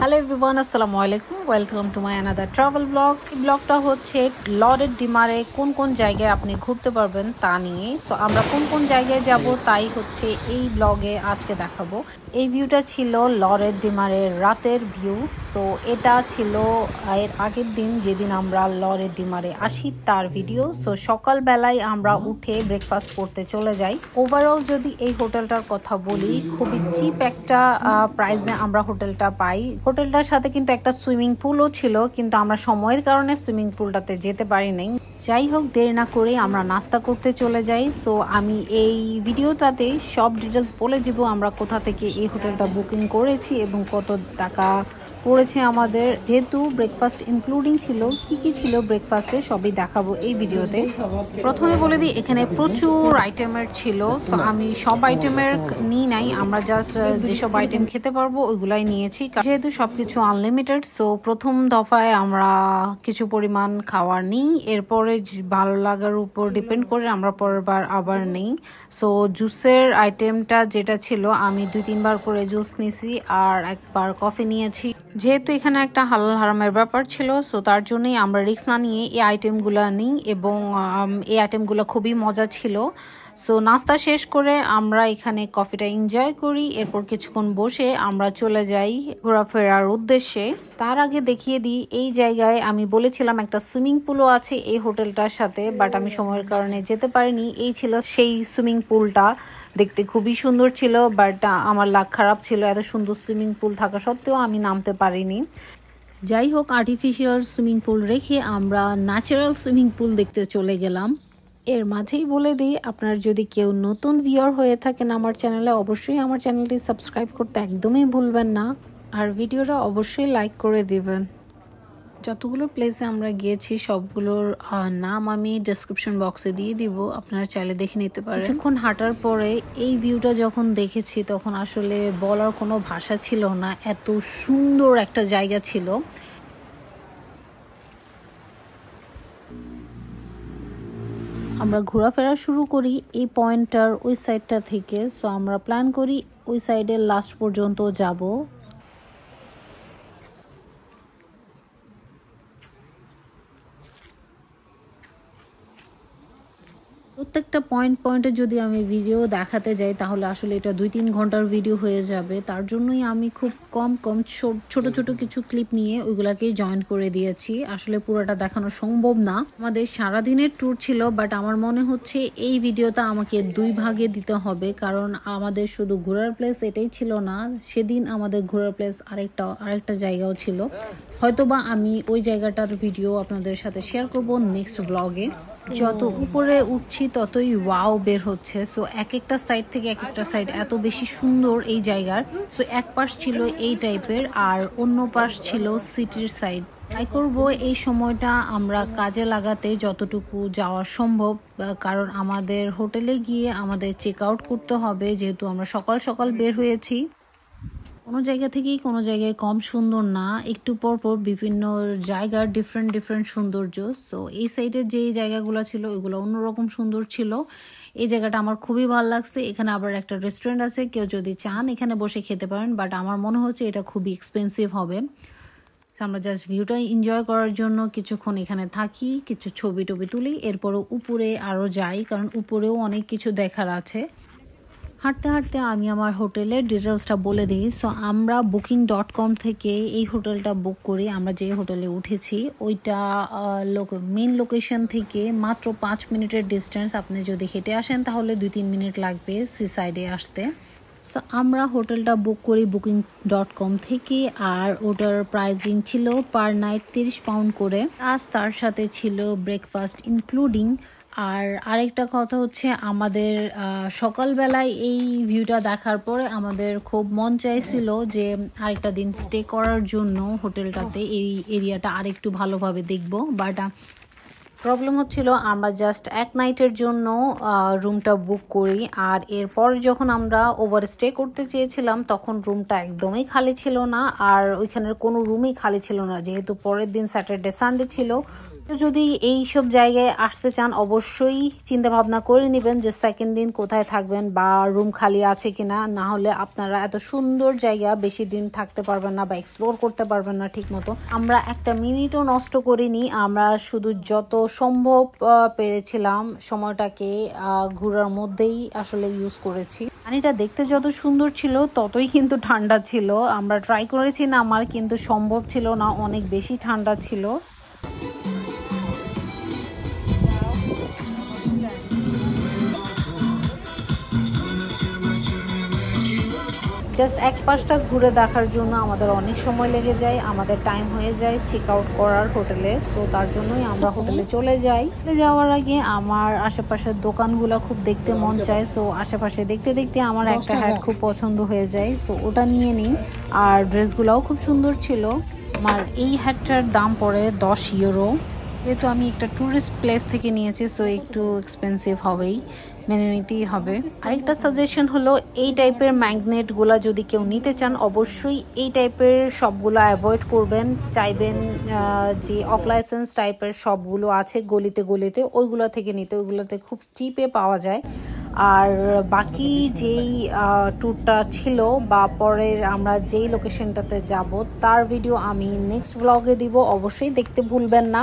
Hello everyone, আসসালামু আলাইকুম। Welcome to my another travel blogs. ব্লগটা হচ্ছে লরের ডিমারে কোন কোন জায়গায় আপনি ঘুরতে পারবেন তা নিয়ে। সো আমরা কোন কোন জায়গায় যাব তাই হচ্ছে এই ব্লগে আজকে দেখাবো। এই ভিউটা ছিল লরের ডিমারের রাতের ভিউ। সো এটা ছিল এর আগের দিন যেদিন আমরা লরের ডিমারে আসি তার ভিডিও। সো সকালবেলায় আমরা উঠে ব্রেকফাস্ট করতে চলে যাই। ওভারঅল যদি এই হোটেলটার কথা বলি, খুবই চিপ একটা প্রাইসে আমরা হোটেলটা পাই। হোটেলটার সাথে কিন্তু একটা সুইমিং পুলও ছিল, কিন্তু আমরা সময়ের কারণে সুইমিং পুলটাতে যেতে পারি নাই। যাই হোক, দেরি না করে আমরা নাস্তা করতে চলে যাই। সো আমি এই ভিডিওটাতে সব ডিটেলস বলে দিব আমরা কোথা থেকে এই হোটেলটা বুকিং করেছি এবং কত টাকা পড়েছে আমাদের। যেহেতু ব্রেকফাস্ট ইনক্লুডিং ছিল, কি ছিল ব্রেকফাস্টে সবই দেখাবো এই ভিডিওতে। প্রথমে বলে দিই, এখানে প্রচুর আইটেমের ছিল। তো আমি সব আইটেমের নিই নাই, আমরা জাস্ট যেসব আইটেম খেতে পারবো ওইগুলাই নিয়েছি, যেহেতু সবকিছু আনলিমিটেড। সো প্রথম দফায় আমরা কিছু পরিমাণ খাওয়ার নিই, এরপরে ভালো লাগার উপর ডিপেন্ড করে আমরা পরের বার আবার নিই। সো জুসের আইটেমটা যেটা ছিল, আমি 2-3 বার করে জুস নিয়েছি আর একবার কফি নিয়েছি। যেহেতু এখানে একটা হালাল হারামের ব্যাপার ছিল, সো তার জন্যই আমরা রিস্ক না নিয়ে এই আইটেমগুলো নিই এবং এই আইটেমগুলো খুবই মজা ছিল। সো নাস্তা শেষ করে আমরা এখানে কফিটা এনজয় করি, এরপর কিছুক্ষণ বসে আমরা চলে যাই ঘোরাফেরার উদ্দেশ্যে। তার আগে দেখিয়ে দিই, এই জায়গায় আমি বলেছিলাম একটা সুইমিং পুলও আছে এই হোটেলটার সাথে, বাট আমি সময়ের কারণে যেতে পারিনি। এই ছিল সেই সুইমিং পুলটা, দেখতে খুবই সুন্দর ছিল, বাট আমার লাক খারাপ ছিল, এত সুন্দর সুইমিং পুল থাকা সত্ত্বেও আমি নামতে পারিনি। যাই হোক, আর্টিফিশিয়াল সুইমিং পুল রেখে আমরা ন্যাচারাল সুইমিং পুল দেখতে চলে গেলাম। এর মাঝেই বলে দিই, আপনার যদি কেউ নতুন ভিউয়ার হয়ে থাকেন আমার চ্যানেলে, অবশ্যই আমার চ্যানেলটি সাবস্ক্রাইব করতে একদমই ভুলবেন না, আর ভিডিওটা অবশ্যই লাইক করে দিবেন। যতগুলো প্লেসে আমরা গিয়েছি সবগুলোর নাম আমি ডেসক্রিপশন বক্সে দিয়ে দিব, আপনারা চাইলে দেখে নিতে পারেন। কিছুক্ষণ হাঁটার পরে এই ভিউটা যখন দেখেছি তখন আসলে বলার কোনো ভাষা ছিল না, এত সুন্দর একটা জায়গা ছিল। আমরা ঘোরাফেরা শুরু করি এই পয়েন্টটার ওই সাইডটা থেকে। সো আমরা প্ল্যান করি ওই সাইডের লাস্ট পর্যন্ত যাব। প্রত্যেকটা পয়েন্টে যদি আমি ভিডিও দেখাতে যাই তাহলে আসলে এটা 2-3 ঘন্টার ভিডিও হয়ে যাবে। তার জন্যই আমি খুব কম ছোট ছোট কিছু ক্লিপ নিয়ে ওইগুলাকেই জয়েন করে দিয়েছি। আসলে পুরোটা দেখানো সম্ভব না, আমাদের সারাদিনের ট্যুর ছিল, বাট আমার মনে হচ্ছে এই ভিডিওটা আমাকে 2 ভাগে দিতে হবে, কারণ আমাদের শুধু ঘোরার প্লেস এটাই ছিল না, সেদিন আমাদের ঘোরার প্লেস আরেকটা জায়গাও ছিল। হয়তোবা আমি ওই জায়গাটার ভিডিও আপনাদের সাথে শেয়ার করব নেক্সট ব্লগে। যত উপরে উঠছি ততই ওয়াও বের হচ্ছে। সো এক একটা সাইড থেকে এক একটা সাইড এত বেশি সুন্দর এই জায়গার। সো এক পাশ ছিল এই টাইপের আর অন্য পাশ ছিল সিটির সাইড। ট্রাই করব এই সময়টা আমরা কাজে লাগাতে যতটুকু যাওয়া সম্ভব, কারণ আমাদের হোটেলে গিয়ে আমাদের চেক আউট করতে হবে, যেহেতু আমরা সকাল সকাল বের হয়েছি। কোনো জায়গা থেকেই কোনো জায়গায় কম সুন্দর না, একটু পর পর বিভিন্ন জায়গার ডিফারেন্ট সৌন্দর্য। সো এই সাইডের যে জায়গাগুলো ছিল ওইগুলো অন্যরকম সুন্দর ছিল। এই জায়গাটা আমার খুবই ভালো লাগছে। এখানে আবার একটা রেস্টুরেন্ট আছে, কেউ যদি চান এখানে বসে খেতে পারেন, বাট আমার মনে হচ্ছে এটা খুবই এক্সপেন্সিভ হবে। আমরা জাস্ট ভিউটা এনজয় করার জন্য কিছুক্ষণ এখানে থাকি, কিছু ছবি টবি তুলি, এরপরও উপরে আরও যাই, কারণ উপরেও অনেক কিছু দেখার আছে। হাঁটতে হাঁটতে আমি আমার হোটেলের ডিটেলসটা বলে দিই। সো আমরা booking.com থেকে এই হোটেলটা বুক করি। আমরা যে হোটেলে উঠেছি ওইটা মেন লোকেশন থেকে মাত্র 5 মিনিটের ডিস্টেন্স। আপনি যদি হেঁটে আসেন তাহলে 2-3 মিনিট লাগবে সি সাইডে আসতে। সো আমরা হোটেলটা বুক করি booking.com থেকে, আর ওটার প্রাইসিং ছিল পার নাইট 30 পাউন্ড করে, আজ তার সাথে ছিল ব্রেকফাস্ট ইনক্লুডিং। আর আরেকটা কথা হচ্ছে, আমাদের সকালবেলায় এই ভিউটা দেখার পরে আমাদের খুব মন চাইছিল যে আরেকটা দিন স্টে করার জন্য হোটেলটাতে, এই এরিয়াটা আরেকটু ভালোভাবে দেখব। বাট প্রবলেম হচ্ছিল আমরা জাস্ট এক নাইটের জন্য রুমটা বুক করি, আর এরপর যখন আমরা ওভার স্টে করতে চেয়েছিলাম তখন রুমটা একদমই খালি ছিল না, আর ওইখানের কোনো রুমই খালি ছিল না, যেহেতু পরের দিন স্যাটারডে সানডে ছিল। তো যদি এই সব জায়গায় আসতে চান অবশ্যই চিন্তা ভাবনা করে নেবেন যে সেকেন্ড দিন কোথায় থাকবেন বা রুম খালি আছে কিনা, না হলে আপনারা এত সুন্দর জায়গা বেশি দিন থাকতে পারবেন না বা এক্সপ্লোর করতে পারবেন না ঠিক মতো। আমরা একটা মিনিটও নষ্ট করিনি, আমরা শুধু যত সম্ভব পেরেছিলাম সময়টাকে ঘোরার মধ্যেই আসলে ইউজ করেছি। পানিটা দেখতে যত সুন্দর ছিল ততই কিন্তু ঠান্ডা ছিল। আমরা ট্রাই করেছি না, আমার কিন্তু সম্ভব ছিল না, অনেক বেশি ঠান্ডা ছিল। জাস্ট এক পাশটা ঘুরে দেখার জন্য আমাদের অনেক সময় লেগে যায়, আমাদের টাইম হয়ে যায় চেক আউট করার হোটেলে। সো তার জন্যই আমরা হোটেলে চলে যাই। যাওয়ার আগে আমার আশেপাশের দোকানগুলো খুব দেখতে মন চায়, সো আশেপাশে দেখতে দেখতে আমার একটা হ্যাট খুব পছন্দ হয়ে যায়, সো ওটা নিয়ে নিই। আর ড্রেসগুলোও খুব সুন্দর ছিল। আমার এই হ্যাটটার দাম পড়ে 10 ইউরো। যেহেতু আমি একটা ট্যুরিস্ট প্লেস থেকে নিয়েছি সো একটু এক্সপেন্সিভ হবেই, মেনে নিতেই হবে। আরেকটা সাজেশন হলো এই টাইপের ম্যাগনেটগুলো যদি কেউ নিতে চান অবশ্যই এই টাইপের সবগুলো অ্যাভয়েড করবেন। চাইবেন যে অফ লাইসেন্স টাইপের সবগুলো আছে গলিতে গলিতে ওইগুলো থেকে নিতে, ওইগুলোতে খুব চিপে পাওয়া যায়। আর বাকি যেই ট্যুরটা ছিল বা পরের আমরা যেই লোকেশনটাতে যাব তার ভিডিও আমি নেক্সট ব্লগে দিব, অবশ্যই দেখতে ভুলবেন না।